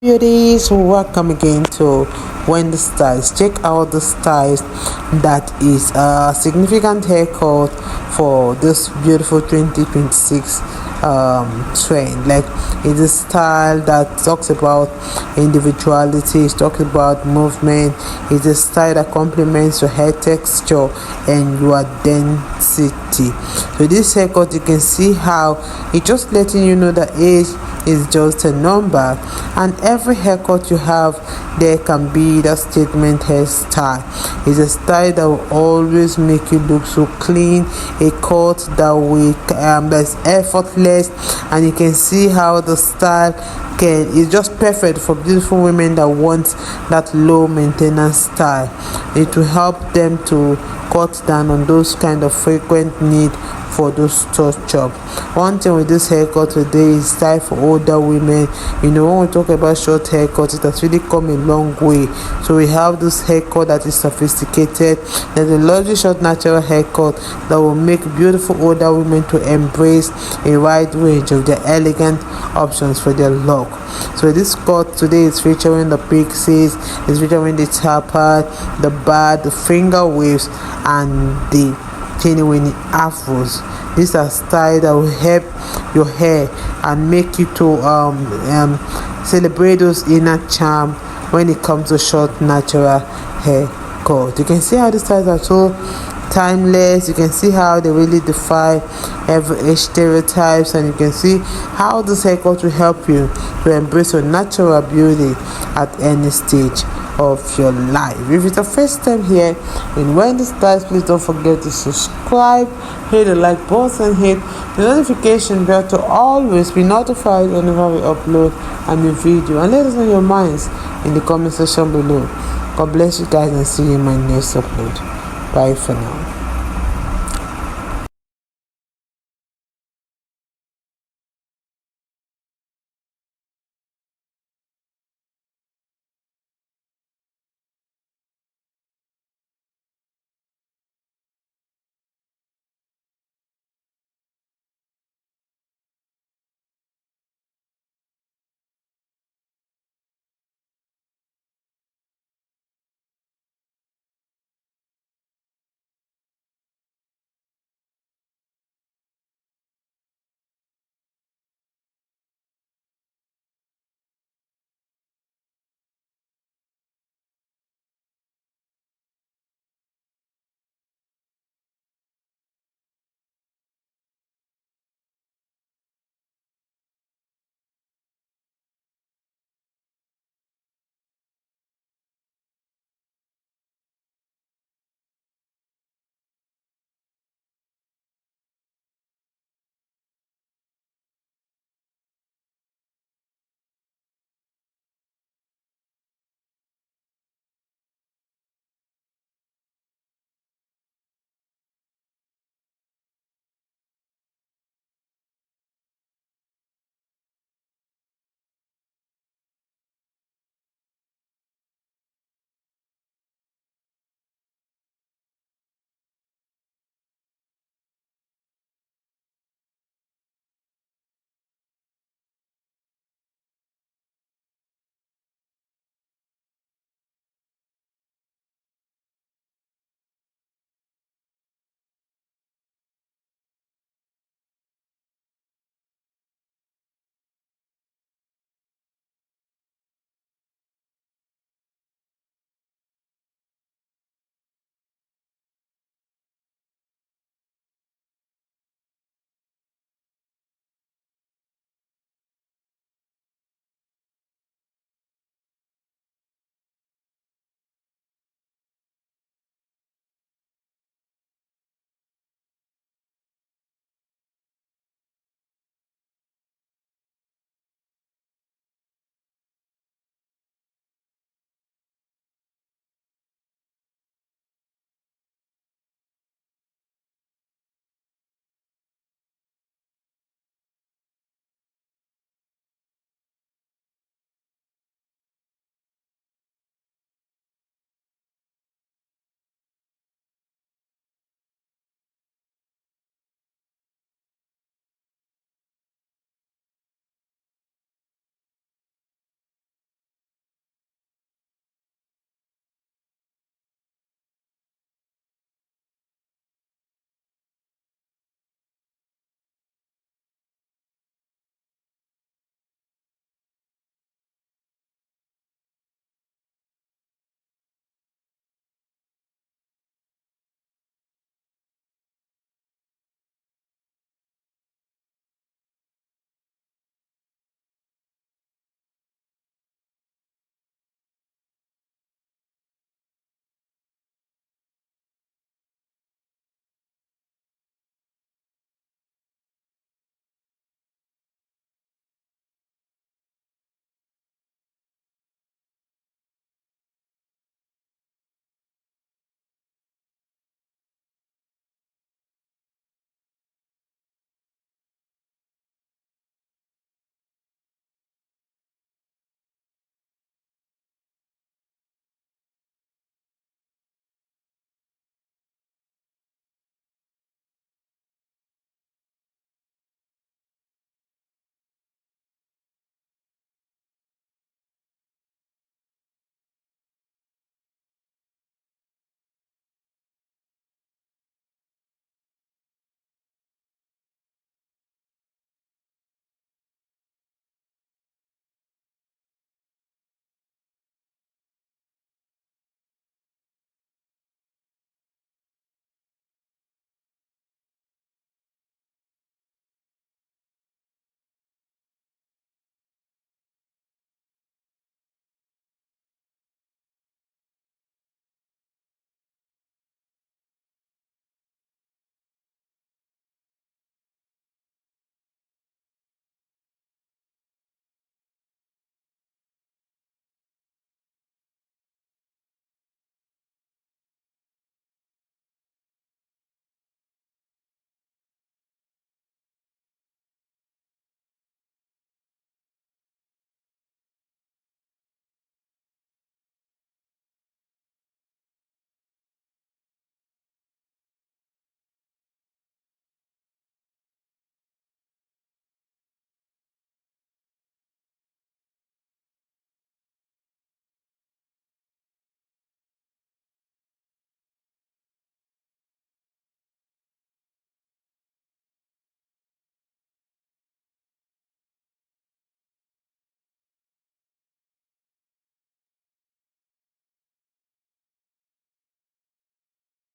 Beauties, welcome again to Wendy Styles. Check out the styles that is a significant haircut for this beautiful 2026 trend. Like, it's a style that talks about individuality, it's talking about movement, it's a style that complements your hair texture and your density. So this haircut, you can see how it's just letting you know that age is just a number, and every haircut you have, there can be that statement hairstyle. It's a style that will always make you look so clean, a cut that will that's effortless, and you can see how the style is just perfect for beautiful women that want that low maintenance style. It will help them to cut down on those kind of frequent need for those touch up. One thing with this haircut today is style for older women. When we talk about short haircuts, it has really come a long way. So we have this haircut that is sophisticated. There's a lovely short natural haircut that will make beautiful older women to embrace a wide range of their elegant options for their look. So this cut today is featuring the Pixies, is featuring the Tapered, the bad, the finger waves, and the Winnie Afros. These are styles that will help your hair and make you to celebrate those inner charm when it comes to short natural hair cut. You can see how these styles are so timeless. You can see how they really defy every age stereotypes, and you can see how this haircut will help you to embrace your natural beauty at any stage of your life. If it's the first time here in Wendy Styles, please don't forget to subscribe, hit the like button, hit the notification bell to always be notified whenever we upload a new video, and let us know your minds in the comment section below. God bless you guys, and see you in my next upload. Bye for now.